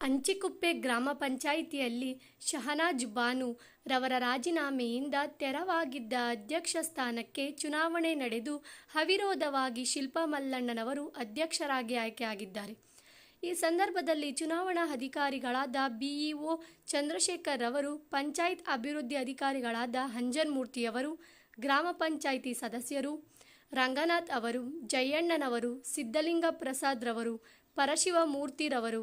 ಅಂಚಿಕುಪ್ಪೆ ಗ್ರಾಮ ಪಂಚಾಯಿತಿಯಲ್ಲಿ ಶಹನಾಜ್ ಬಾನು ರವರ ರಾಜೀನಾಮೆಯಿಂದ ತೆರವಾಗಿದ್ದ ಅಧ್ಯಕ್ಷ ಸ್ಥಾನಕ್ಕೆ ಚುನಾವಣೆ ನಡೆದು ಅವಿರೋಧವಾಗಿ ಶಿಲ್ಪಾ ಮಲ್ಲಣ್ಣನವರು ಅಧ್ಯಕ್ಷರಾಗಿ ಆಯ್ಕೆಯಾಗಿದ್ದಾರೆ. ಈ ಸಂದರ್ಭದಲ್ಲಿ ಚುನಾವಣಾ ಅಧಿಕಾರಿಗಳಾದ ಬಿಇಒ ಚಂದ್ರಶೇಖರ್ ರವರು, ಪಂಚಾಯತ್ ಅಭಿವೃದ್ಧಿ ಅಧಿಕಾರಿಗಳಾದ ಅಂಜನ್ ಮೂರ್ತಿಯವರು, ಗ್ರಾಮ ಪಂಚಾಯಿತಿ ಸದಸ್ಯರು ರಂಗನಾಥ್ ಅವರು, ಜಯಣ್ಣನವರು, ಸಿದ್ದಲಿಂಗ ಪ್ರಸಾದ್ ರವರು, ಪರಶಿವಮೂರ್ತಿರವರು,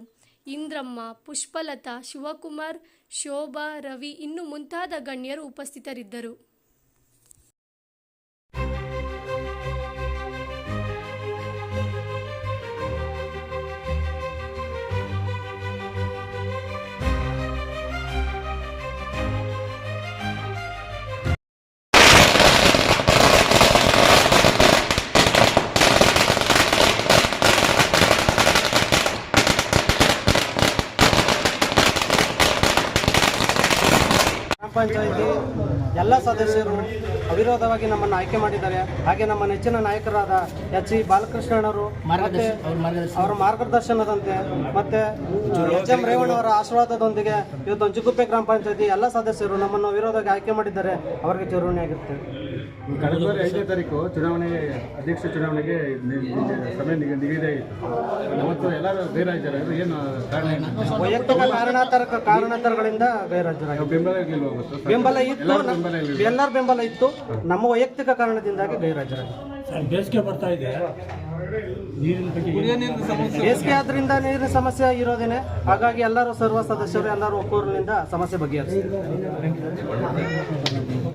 ಇಂದ್ರಮ್ಮ, ಪುಷ್ಪಲತಾ, ಶಿವಕುಮಾರ್, ಶೋಭಾ, ರವಿ ಇನ್ನು ಮುಂತಾದ ಗಣ್ಯರು ಉಪಸ್ಥಿತರಿದ್ದರು. ಪಂಚಾಯಿತಿ ಎಲ್ಲ ಸದಸ್ಯರು ಅವಿರೋಧವಾಗಿ ನಮ್ಮನ್ನು ಆಯ್ಕೆ ಮಾಡಿದ್ದಾರೆ. ಹಾಗೆ ನಮ್ಮ ನೆಚ್ಚಿನ ನಾಯಕರಾದ ಎಚ್ ಸಿ ಬಾಲಕೃಷ್ಣನವರು ಮತ್ತೆ ಅವರ ಮಾರ್ಗದರ್ಶನದಂತೆ ಮತ್ತೆ ಎಚ್ ಎಂ ರೇವಣ್ಣವರ ಆಶೀರ್ವಾದದೊಂದಿಗೆ ಇವತ್ತು ಅಂಚಿಕುಪ್ಪೆ ಗ್ರಾಮ ಪಂಚಾಯಿತಿ ಎಲ್ಲ ಸದಸ್ಯರು ನಮ್ಮನ್ನು ಅವಿರೋಧವಾಗಿ ಆಯ್ಕೆ ಮಾಡಿದ್ದಾರೆ. ಅವರಿಗೆ ಚಿರಋಣಿಯಾಗಿರ್ತೇವೆ. ಕಳೆದ 5ನೇ ತಾರೀಕು ಅಧ್ಯಕ್ಷ ಚುನಾವಣೆಗೆ ಸಮಯ ನಿಗದಿಯಾಗಿತ್ತು. ಅವತ್ತು ಎಲ್ಲರೂ ಗೈರಾಜರಾಗಿದ್ರು. ಏನು ಕಾರಣ? ವೈಯಕ್ತಿಕ ಕಾರಣಾಂತರಗಳಿಂದ ಗೈರಾಜರಾಗಿತ್ತು. ಬೆಂಬಲ ಇತ್ತು, ಎಲ್ಲರ ಬೆಂಬಲ ಇತ್ತು. ನಮ್ಮ ವೈಯಕ್ತಿಕ ಕಾರಣದಿಂದಾಗಿ ಗೈರಾಜರಾಗಿತ್ತು. ಬೇಸಿಗೆ ಬರ್ತಾ ಇದೆ, ಬೇಸಿಗೆ ಆದ್ರಿಂದ ನೀರಿನ ಸಮಸ್ಯೆ ಇರೋದೇನೆ. ಹಾಗಾಗಿ ಎಲ್ಲರೂ ಸರ್ವ ಸದಸ್ಯರು ಎಲ್ಲರೂ ಒಕ್ಕೂರಿನಿಂದ ಸಮಸ್ಯೆ ಬಗೆಹರಿಸಿದ್ದಾರೆ.